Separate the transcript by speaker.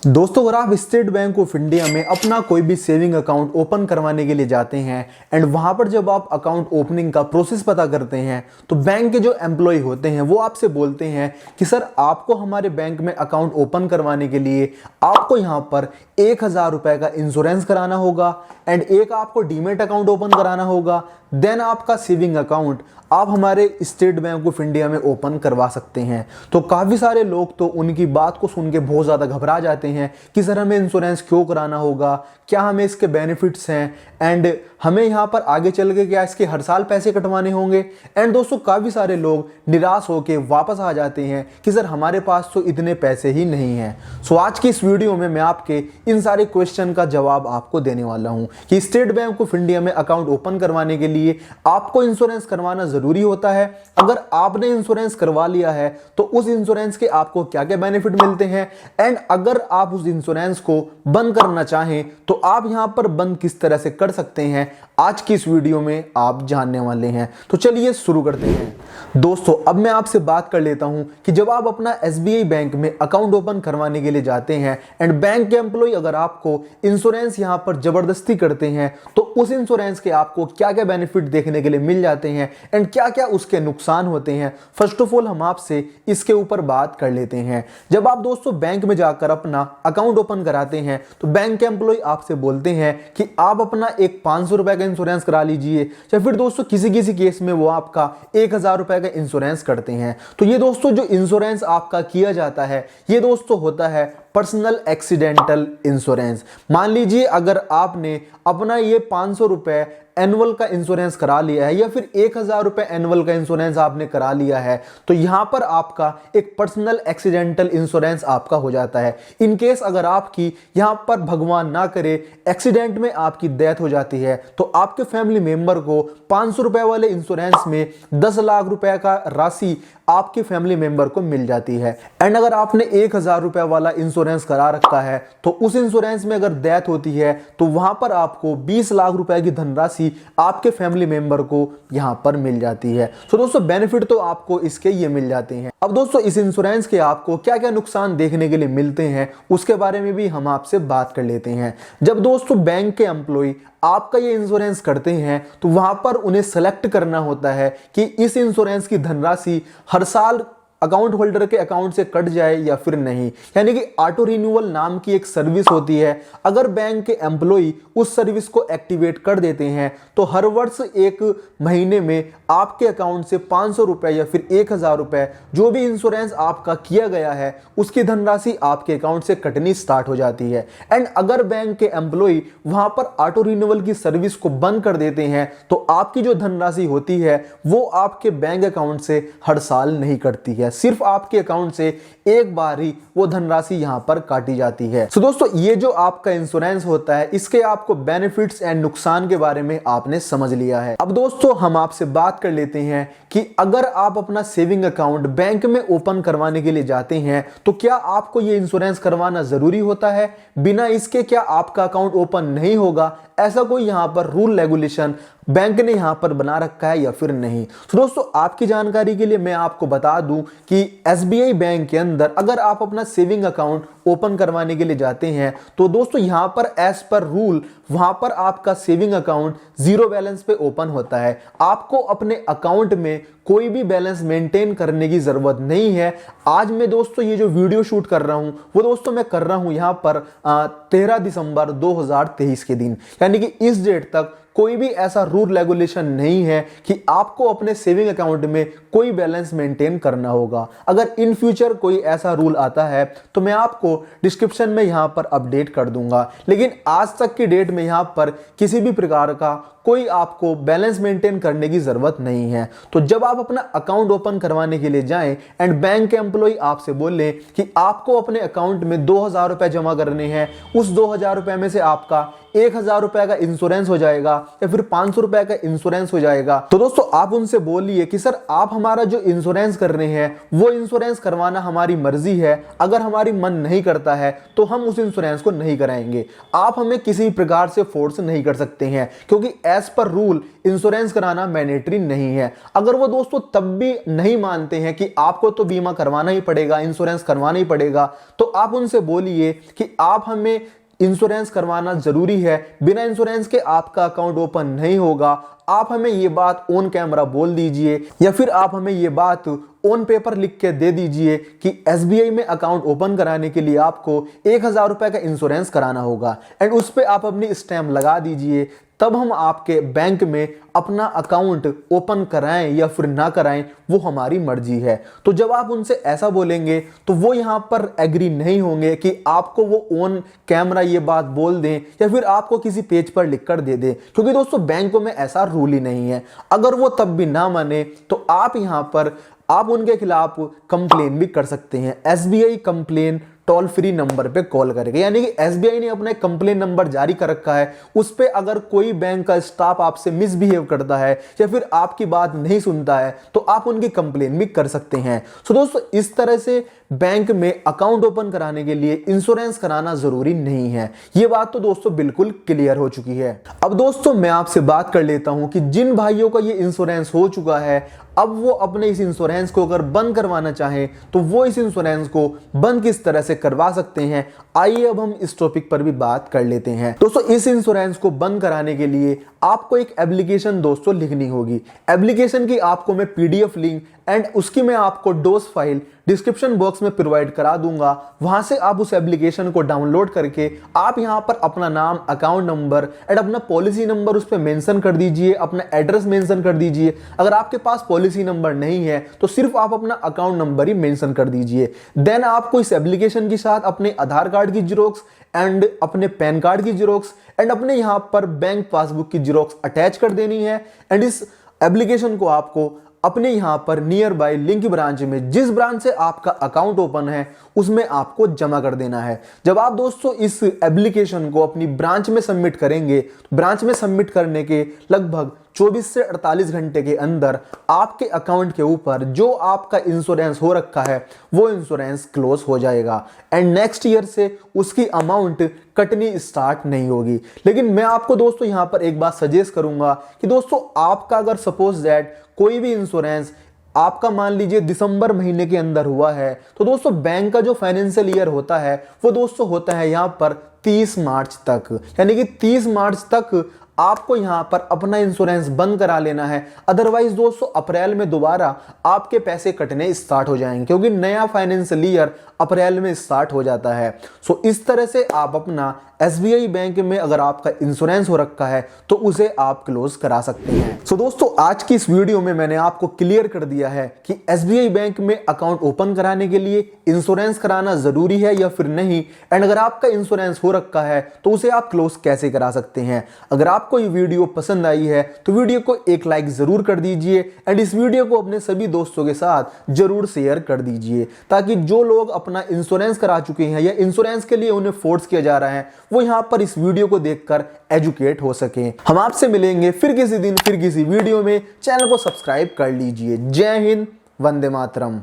Speaker 1: दोस्तों, अगर आप स्टेट बैंक ऑफ इंडिया में अपना कोई भी सेविंग अकाउंट ओपन करवाने के लिए जाते हैं एंड वहां पर जब आप अकाउंट ओपनिंग का प्रोसेस पता करते हैं तो बैंक के जो एम्प्लॉय होते हैं वो आपसे बोलते हैं कि सर आपको हमारे बैंक में अकाउंट ओपन करवाने के लिए आपको यहां पर 1,000 रुपए का इंश्योरेंस कराना होगा एंड एक आपको डीमेट अकाउंट ओपन कराना होगा, देन आपका सेविंग अकाउंट आप हमारे स्टेट बैंक ऑफ इंडिया में ओपन करवा सकते हैं। तो काफ़ी सारे लोग तो उनकी बात को सुन के बहुत ज़्यादा घबरा जाते हैं कि सर हमें इंश्योरेंस क्यों कराना होगा, क्या हमें इसके बेनिफिट्स हैं एंड हमें यहाँ पर आगे चल के क्या इसके हर साल पैसे कटवाने होंगे। एंड दोस्तों, काफ़ी सारे लोग निराश होकर वापस आ जाते हैं कि सर हमारे पास तो इतने पैसे ही नहीं हैं। सो आज की इस वीडियो में मैं आपके इन सारे क्वेश्चन का जवाब आपको देने वाला हूँ कि स्टेट बैंक ऑफ इंडिया में अकाउंट ओपन करवाने के लिए आपको इंश्योरेंस करवाना जरूरी होता है। अगर आपने इंश्योरेंस करवा लिया है तो उस इंश्योरेंस के आपको क्या क्या बेनिफिट मिलते हैं एंड अगर आप उस इंश्योरेंस को बंद करना चाहें तो आप यहां पर बंद किस तरह से कर सकते हैं, आज की इस वीडियो में आप जानने वाले हैं। तो चलिए शुरू करते हैं। दोस्तों, अब मैं आपसे बात कर लेता हूं कि जब आप अपना एसबीआई बैंक में अकाउंट ओपन करवाने के लिए जाते हैं एंड बैंक के एम्प्लॉय अगर आपको इंश्योरेंस यहां पर जबरदस्ती करते हैं तो उस इंश्योरेंस के आपको क्या क्या बेनिफिट देखने के लिए मिल जाते हैं एंड क्या क्या उसके नुकसान होते हैं, फर्स्ट ऑफ ऑल हम आपसे इसके ऊपर बात कर लेते हैं। जब आप दोस्तों बैंक में जाकर अपना अकाउंट ओपन कराते हैं तो बैंक के एम्प्लॉय आपसे बोलते हैं कि आप अपना एक 500 रुपए का इंश्योरेंस करा लीजिए या फिर दोस्तों किसी किसी केस में वो आपका 1,000 रुपए का इंश्योरेंस करते हैं। तो ये दोस्तों जो इंश्योरेंस आपका किया जाता है ये दोस्तों होता है पर्सनल एक्सीडेंटल इंश्योरेंस। मान लीजिए अगर आपने अपना ये 500 रुपए एनुअल का इंश्योरेंस करा लिया है या फिर 1,000 रुपए एनुअल का इंश्योरेंस आपने करा लिया है तो यहां पर आपका एक पर्सनल एक्सीडेंटल इंश्योरेंस आपका हो जाता है। इन केस अगर आपकी यहां पर भगवान ना करे एक्सीडेंट में आपकी डेथ हो जाती है तो आपके फैमिली मेंबर को 500 रुपए वाले इंश्योरेंस में 10 लाख रुपए का राशि आपके फैमिली मेंबर को मिल जाती है। एंड अगर आपने 1,000 रुपए वाला इंश्योरेंस करा रखा है तो उस इंश्योरेंस में अगर डेथ होती है तो वहां पर आपको 20 लाख रुपए की धनराशि आपके फैमिली मेंबर को यहां पर मिल जाती है। तो दोस्तों बेनिफिट तो आपको इसके ये मिल जाते हैं। अब दोस्तों इस इंश्योरेंस के आपको क्या क्या नुकसान देखने के लिए मिलते हैं उसके बारे में भी हम आपसे बात कर लेते हैं। जब दोस्तों बैंक के एम्प्लॉय आपका ये इंश्योरेंस करते हैं तो वहां पर उन्हें सेलेक्ट करना होता है कि इस इंश्योरेंस की धनराशि हर साल अकाउंट होल्डर के अकाउंट से कट जाए या फिर नहीं, यानी कि ऑटो रिन्यूअल नाम की एक सर्विस होती है। अगर बैंक के एम्प्लॉय उस सर्विस को एक्टिवेट कर देते हैं तो हर वर्ष एक महीने में आपके अकाउंट से 500 रुपए या फिर 1,000 रुपए जो भी इंश्योरेंस आपका किया गया है उसकी धनराशि आपके अकाउंट से कटनी स्टार्ट हो जाती है। एंड अगर बैंक के एम्प्लॉय वहां पर ऑटो रिन्यूअल की सर्विस को बंद कर देते हैं तो आपकी जो धनराशि होती है वो आपके बैंक अकाउंट से हर साल नहीं कटती है, सिर्फ आपके अकाउंट से एक बार ही वो धनराशि यहां पर काटी जाती है। सो दोस्तों ये जो आपका इंश्योरेंस होता है इसके आपको बेनिफिट्स एंड नुकसान के बारे में आपने समझ लिया है। अब दोस्तों हम आपसे बात कर लेते हैं कि अगर आप अपना सेविंग अकाउंट बैंक में ओपन करवाने के लिए जाते हैं तो क्या आपको ये इंश्योरेंस करवाना जरूरी होता है, बिना इसके क्या आपका अकाउंट ओपन नहीं होगा, ऐसा कोई यहां पर रूल रेगुलेशन बैंक ने यहां पर बना रखा है या फिर नहीं। तो दोस्तों आपकी जानकारी के लिए मैं आपको बता दूं कि एसबीआई बैंक के अंदर अगर आप अपना सेविंग अकाउंट ओपन करवाने के लिए जाते हैं तो दोस्तों यहां पर एज पर रूल वहां पर आपका सेविंग अकाउंट जीरो बैलेंस पे ओपन होता है। आपको अपने अकाउंट में कोई भी बैलेंस मेंटेन करने की जरूरत नहीं है। आज मैं दोस्तों ये जो वीडियो शूट कर रहा हूं वो दोस्तों मैं कर रहा हूं यहां पर 13 दिसंबर 2023 के दिन, यानी कि इस डेट तक कोई भी ऐसा रूल रेगुलेशन नहीं है कि आपको अपने सेविंग अकाउंट में कोई बैलेंस मेंटेन करना होगा। अगर इन फ्यूचर कोई ऐसा रूल आता है तो मैं आपको डिस्क्रिप्शन में यहां पर अपडेट कर दूंगा, लेकिन आज तक की डेट में यहां पर किसी भी प्रकार का कोई आपको बैलेंस मेंटेन करने की जरूरत नहीं है। तो जब आप अपना अकाउंट ओपन करवाने के लिए जाएं एंड बैंक के एम्प्लॉय आपसे बोले कि आपको अपने अकाउंट में 2,000 रुपए जमा करने हैं, उस 2,000 रुपए में से आपका 1,000 रुपए का इंश्योरेंस हो जाएगा या फिर 500 रुपए का इंश्योरेंस हो जाएगा, तो दोस्तों आप उनसे बोलिए कि सर आप हमारा जो इंश्योरेंस कर रहे हैं वो इंश्योरेंस करवाना हमारी मर्जी है, अगर हमारी मन नहीं करता है तो हम उस इंश्योरेंस को नहीं कराएंगे। आप हमें किसी प्रकार से फोर्स नहीं कर सकते हैं क्योंकि एज पर रूल इंश्योरेंस कराना मैंडेटरी नहीं है। अगर वो दोस्तों तब भी नहीं मानते हैं कि आपको तो बीमा करवाना ही पड़ेगा, इंश्योरेंस करवाना ही पड़ेगा, तो आप उनसे बोलिए कि आप हमें इंश्योरेंस करवाना जरूरी है, बिना इंश्योरेंस के आपका अकाउंट ओपन नहीं होगा। आप हमें ये बात ऑन कैमरा बोल दीजिए या फिर आप हमें ये बात ऑन पेपर लिख के दे दीजिए कि एसबीआई में अकाउंट ओपन कराने के लिए आपको 1000 रुपए का इंश्योरेंस कराना होगा, एंड उस पर आप अपनी स्टैम्प लगा दीजिए। तब हम आपके बैंक में अपना अकाउंट ओपन कराएं या फिर ना कराएं वो हमारी मर्जी है। तो जब आप उनसे ऐसा बोलेंगे तो वो यहाँ पर एग्री नहीं होंगे कि आपको वो ऑन कैमरा ये बात बोल दें या फिर आपको किसी पेज पर लिखकर दे दें, क्योंकि दोस्तों बैंकों में ऐसा रूल ही नहीं है। अगर वो तब भी ना माने तो आप यहाँ पर आप उनके खिलाफ कंप्लेन भी कर सकते हैं SBI complain toll free number पे कॉल करके। यानी कि एसबीआई ने अपना एक कंप्लेन नंबर जारी कर रखा है, उस पे अगर कोई बैंक का स्टाफ आपसे मिसबिहेव करता है या फिर आपकी बात नहीं सुनता है तो आप उनकी कंप्लेन भी कर सकते हैं। सो दोस्तों इस तरह से बैंक में अकाउंट ओपन कराने के लिए इंश्योरेंस कराना जरूरी नहीं है। ये बात तो दोस्तों बिल्कुल क्लियर हो चुकी है। अब दोस्तों मैं आपसे बात कर लेता हूं कि जिन भाइयों का ये इंश्योरेंस हो चुका है, अब वो अपने इस इंश्योरेंस को अगर बंद करवाना चाहें तो वो इस इंश्योरेंस को बंद किस तरह से करवा सकते हैं। आइए अब हम इस टॉपिक पर भी बात कर लेते हैं। दोस्तों इस इंश्योरेंस को बंद कराने के लिए आपको एक एप्लीकेशन दोस्तों लिखनी होगी। एप्लीकेशन की आपको मैं पीडीएफ लिंक एंड उसकी मैं आपको डोज फाइल डिस्क्रिप्शन बॉक्स में प्रोवाइड करा दूंगा। वहां से आप उस एप्लीकेशन को डाउनलोड करके आप यहां पर अपना नाम, अकाउंट नंबर एंड अपना पॉलिसी नंबर उस पर मेंशन कर दीजिए, अपना एड्रेस मेंशन कर दीजिए। अगर आपके पास पॉलिसी नंबर नहीं है तो सिर्फ आप अपना अकाउंट नंबर ही मेंशन कर दीजिए। देन आपको इस एप्लीकेशन के साथ अपने आधार कार्ड की जेरॉक्स एंड अपने पैन कार्ड की जेरॉक्स एंड अपने यहां पर बैंक पासबुक की जेरॉक्स अटैच कर देनी है। एंड इस एप्लीकेशन को आपको अपने यहां पर नियर बाय लिंक ब्रांच में, जिस ब्रांच से आपका अकाउंट ओपन है उसमें आपको जमा कर देना है। जब आप दोस्तों इस एप्लीकेशन को अपनी ब्रांच में सबमिट करेंगे, ब्रांच में सबमिट करने के लगभग 24 से 48 घंटे के अंदर आपके अकाउंट के ऊपर जो आपका इंश्योरेंस हो रखा है वो इंश्योरेंस क्लोज हो जाएगा एंड नेक्स्ट ईयर से उसकी अमाउंट कटनी स्टार्ट नहीं होगी। लेकिन मैं आपको दोस्तों यहां पर एक बात सजेस्ट करूंगा कि दोस्तों आपका अगर सपोज दैट कोई भी इंश्योरेंस आपका मान लीजिए दिसंबर महीने के अंदर हुआ है तो दोस्तों बैंक का जो फाइनेंशियल ईयर होता है वो दोस्तों होता है यहां पर 30 मार्च तक। यानी कि 30 मार्च तक आपको यहां पर अपना इंश्योरेंस बंद करा लेना है। अदरवाइज दोस्तों अप्रैल में दोबारा आपके पैसे कटने स्टार्ट हो जाएंगे, क्योंकि नया फाइनेंशियल ईयर अप्रैल में स्टार्ट हो जाता है। सो इस तरह से आप अपना एसबीआई बैंक में अगर आपका इंश्योरेंस हो रखा है तो उसे आप क्लोज करा सकते हैं। सो दोस्तों आज की इस वीडियो में मैंने आपको क्लियर कर दिया है कि एसबीआई बैंक में अकाउंट ओपन कराने के लिए इंश्योरेंस कराना जरूरी है या फिर नहीं, एंड अगर आपका इंश्योरेंस हो रखा है तो उसे आप क्लोज कैसे करा सकते हैं। अगर आपको ये वीडियो पसंद आई है तो वीडियो को एक लाइक जरूर कर दीजिए एंड इस वीडियो को अपने सभी दोस्तों के साथ जरूर शेयर कर दीजिए, ताकि जो लोग अपना इंश्योरेंस करा चुके हैं या इंश्योरेंस के लिए उन्हें फोर्स किया जा रहा है वो यहां पर इस वीडियो को देखकर एजुकेट हो सके। हम आपसे मिलेंगे फिर किसी दिन, फिर किसी वीडियो में। चैनल को सब्सक्राइब कर लीजिए। जय हिंद, वंदे मातरम।